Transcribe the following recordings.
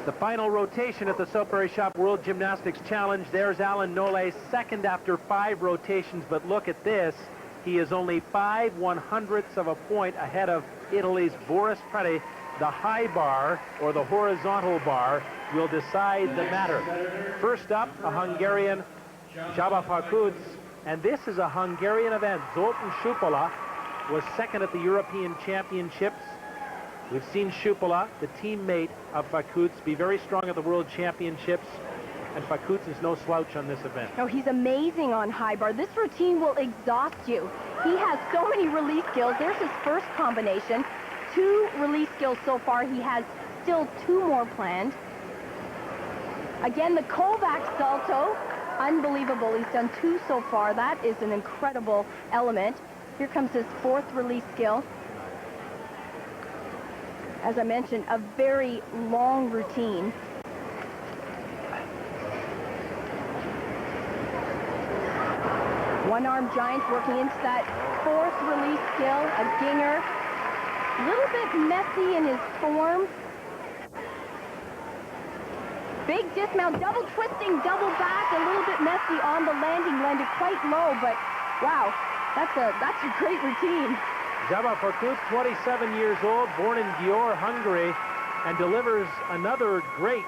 The final rotation at the Soapberry Shop World Gymnastics Challenge. There's Alan Nole, second after 5 rotations, but look at this. He is only 5/100ths of a point ahead of Italy's Boris Preti. The high bar, or the horizontal bar, will decide the matter. First up, a Hungarian, Csaba Fakucs, and this is a Hungarian event. Zoltán Supola was second at the European Championships. We've seen Supola, the teammate of Fakucs, be very strong at the World Championships, and Fakucs is no slouch on this event. Oh, he's amazing on high bar. This routine will exhaust you. He has so many release skills. There's his first combination. 2 release skills so far. He has still 2 more planned. Again, the Kovacs salto, unbelievable. He's done 2 so far. That is an incredible element. Here comes his 4th release skill. As I mentioned, a very long routine. One-arm giant working into that 4th release skill, a ginger. A little bit messy in his form. Big dismount, double twisting, double back, a little bit messy on the landing, landed quite low, but wow, that's a great routine. Csaba Fakucs, 27 years old, born in Győr, Hungary, and delivers another great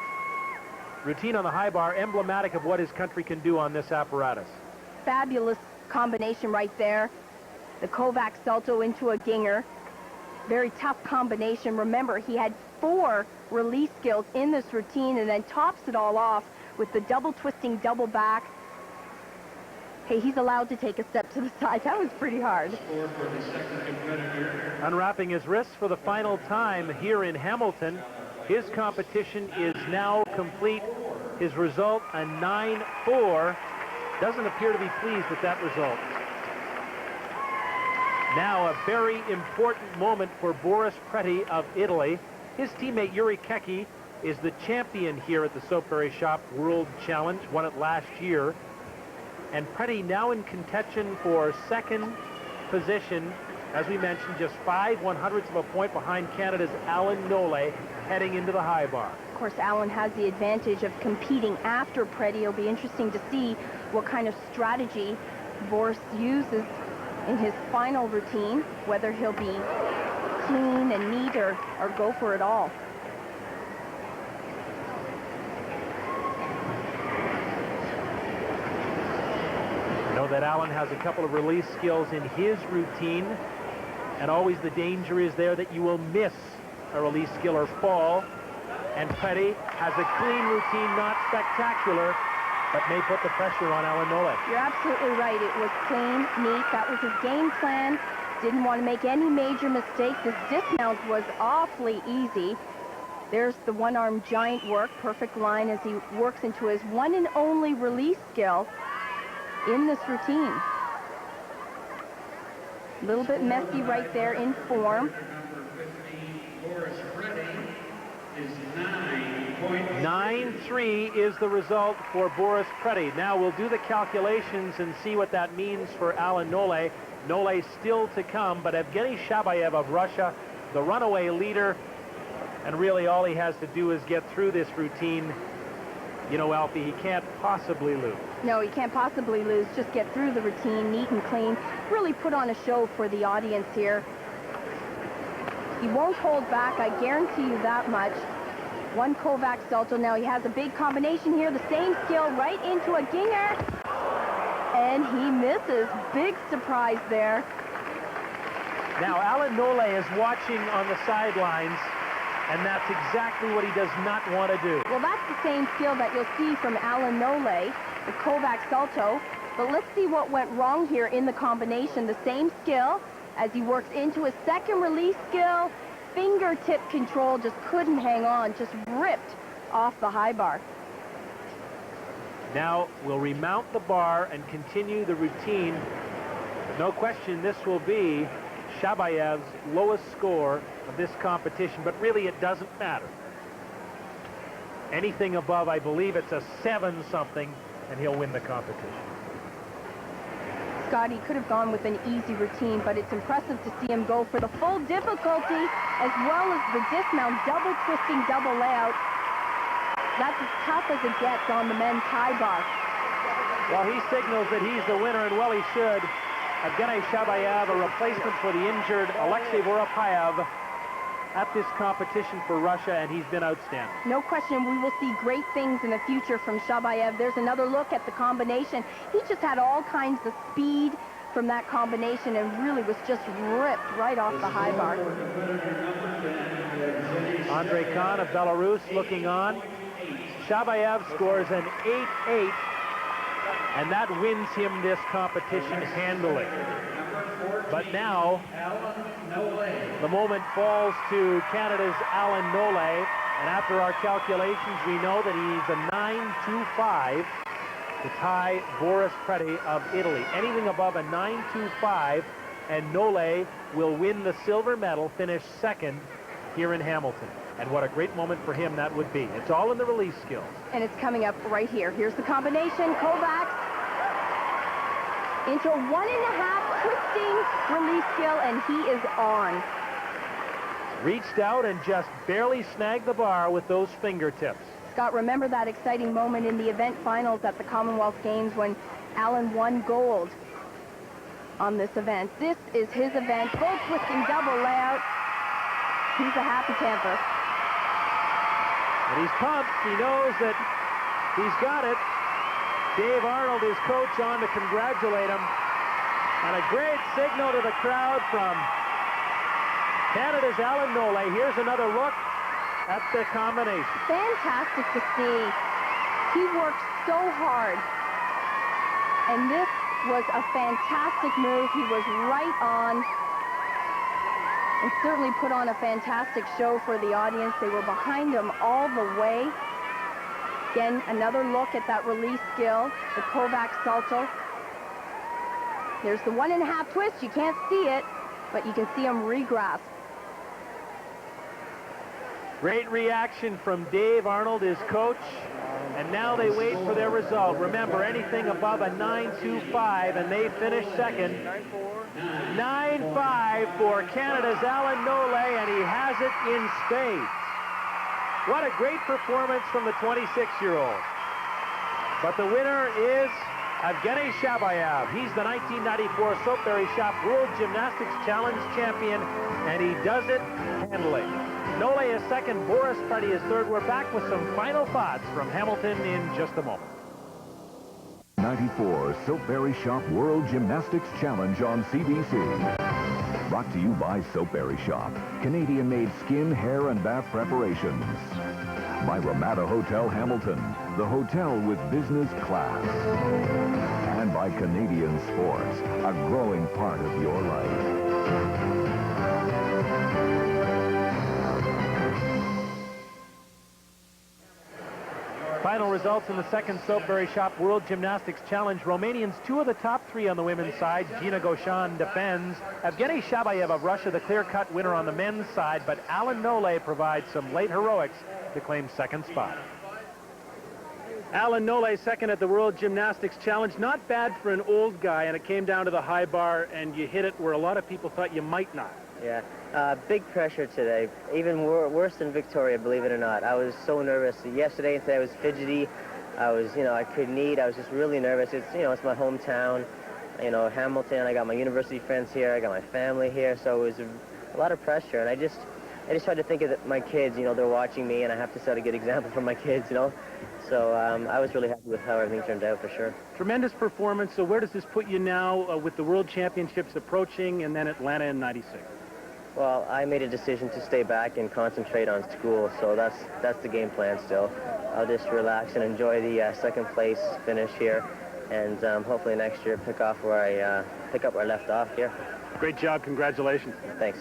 routine on the high bar, emblematic of what his country can do on this apparatus. Fabulous combination right there. The Kovacs salto into a ginger. Very tough combination. Remember, he had 4 release skills in this routine and then tops it all off with the double twisting, double back. Hey, he's allowed to take a step to the side. That was pretty hard. Unwrapping his wrists for the final time here in Hamilton. His competition is now complete. His result, a 9-4. Doesn't appear to be pleased with that result. Now a very important moment for Boris Preti of Italy. His teammate Yuri Keki is the champion here at the Soapberry Shop World Challenge, won it last year. And Preti now in contention for 2nd position, as we mentioned, just 5/100ths of a point behind Canada's Alan Nole heading into the high bar. Of course, Alan has the advantage of competing after Preti. It'll be interesting to see what kind of strategy Boris uses in his final routine, whether he'll be clean and neat or go for it all. Know that Alan has a couple of release skills in his routine, and always the danger is there that you will miss a release skill or fall. And Preti has a clean routine, not spectacular, but may put the pressure on Alan Nole. You're absolutely right. It was clean, neat. That was his game plan. Didn't want to make any major mistakes. His dismount was awfully easy. There's the one-arm giant work, perfect line as he works into his one and only release skill in this routine. A little bit messy right there in form. 9-3 is the result for Boris Preti. Now we'll do the calculations and see what that means for Alan Nole. Nole still to come, but Evgeny Shabayev of Russia, the runaway leader, and really all he has to do is get through this routine. You know, Alfie, he can't possibly lose. No, he can't possibly lose. Just get through the routine, neat and clean. Really put on a show for the audience here. He won't hold back, I guarantee you that much. One Kovacs salto. Now he has a big combination here. The same skill right into a ginger. And he misses. Big surprise there. Now, Alan Nole is watching on the sidelines, and that's exactly what he does not want to do. Well, that's the same skill that you'll see from Alan Nole, the Kovacs salto. But let's see what went wrong here in the combination. The same skill as he works into his 2nd release skill. Fingertip control, just couldn't hang on, just ripped off the high bar. Now we'll remount the bar and continue the routine. No question this will be Shabayev's lowest score of this competition, but really it doesn't matter. Anything above, I believe it's a 7-something, and he'll win the competition. Scotty could have gone with an easy routine, but it's impressive to see him go for the full difficulty as well as the dismount, double twisting, double layout. That's as tough as it gets on the men's high bar. Well, he signals that he's the winner, and well, he should. Evgeny Shabayev, a replacement for the injured Alexei Voropayev at this competition for Russia, and he's been outstanding. No question, we will see great things in the future from Shabayev. There's another look at the combination. He just had all kinds of speed from that combination and really was just ripped right off the high bar. Andrei Khan of Belarus looking on. Shabayev scores an 8-8, and that wins him this competition handily. But now, the moment falls to Canada's Alan Nole, and after our calculations, we know that he's a 9.25 to tie Boris Preti of Italy. Anything above a 9.25, and Nole will win the silver medal, finish second here in Hamilton. And what a great moment for him that would be. It's all in the release skills. And it's coming up right here. Here's the combination. Kovacs into a 1.5 twisting release skill, and he is on. Reached out and just barely snagged the bar with those fingertips. Scott, remember that exciting moment in the event finals at the Commonwealth Games when Alan won gold on this event. This is his event. Full twisting double layout. He's a happy camper. And he's pumped. He knows that he's got it. Dave Arnold, his coach, on to congratulate him. And a great signal to the crowd from Canada's Alan Nole. Here's another look at the combination. Fantastic to see. He worked so hard. And this was a fantastic move. He was right on. And certainly put on a fantastic show for the audience. They were behind him all the way. Again, another look at that release skill, the Kovacs salto. There's the 1.5 twist. You can't see it, but you can see him regrasp. Great reaction from Dave Arnold, his coach. And now they wait for their result. Remember, anything above a 9.25, and they finish second. 9.5 for Canada's Alan Nole, and he has it in spades. What a great performance from the 26-year-old. But the winner is Evgeny Shabayev. He's the 1994 Soapberry Shop World Gymnastics Challenge champion, and he does it handily. Nole is second, Boris Preti is third. We're back with some final thoughts from Hamilton in just a moment. 94 Soapberry Shop World Gymnastics Challenge on CBC. Brought to you by Soapberry Shop, Canadian-made skin, hair, and bath preparations. By Ramada Hotel Hamilton, the hotel with business class. And by Canadian Sports, a growing part of your life. Final results in the second Soapberry Shop World Gymnastics Challenge. Romanians, two of the top three on the women's side. Gina Goshan defends. Evgeny Shabayev of Russia, the clear-cut winner on the men's side, but Alan Nole provides some late heroics to claim second spot. Alan Nole second at the World Gymnastics Challenge. Not bad for an old guy, and it came down to the high bar, and you hit it where a lot of people thought you might not. Yeah, big pressure today, even worse than Victoria, believe it or not. I was so nervous. Yesterday and today I was fidgety. I was, I couldn't eat. I was just really nervous. It's, it's my hometown, Hamilton. I got my university friends here. I got my family here, so it was a lot of pressure. And I just tried to think of my kids. They're watching me, and I have to set a good example for my kids. So I was really happy with how everything turned out, for sure. Tremendous performance. So where does this put you now with the World Championships approaching, and then Atlanta in '96? Well, I made a decision to stay back and concentrate on school, so that's the game plan still. I'll just relax and enjoy the second place finish here, and hopefully next year pick up where I left off here. Great job. Congratulations. Thanks.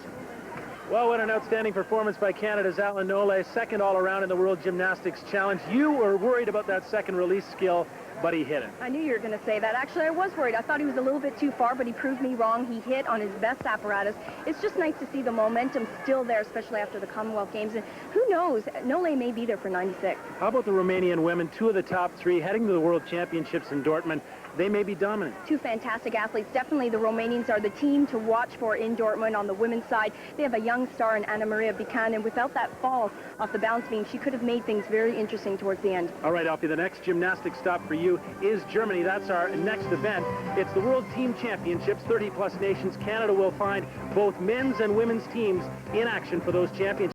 Well, what an outstanding performance by Canada's Alan Nole, second all around in the World Gymnastics Challenge. You were worried about that second release skill. but he hit it. I knew you were going to say that. Actually, I was worried. I thought he was a little bit too far, but he proved me wrong. He hit on his best apparatus. It's just nice to see the momentum still there, especially after the Commonwealth Games. And who knows, Nole may be there for 96. How about the Romanian women? Two of the top three heading to the World Championships in Dortmund. They may be dominant. Two fantastic athletes. Definitely the Romanians are the team to watch for in Dortmund on the women's side. They have a young star in Anna Maria Buchanan. Without that fall off the balance beam, she could have made things very interesting towards the end. All right, Alfie, the next gymnastics stop for you is Germany. That's our next event. It's the World Team Championships, 30-plus nations. Canada will find both men's and women's teams in action for those championships.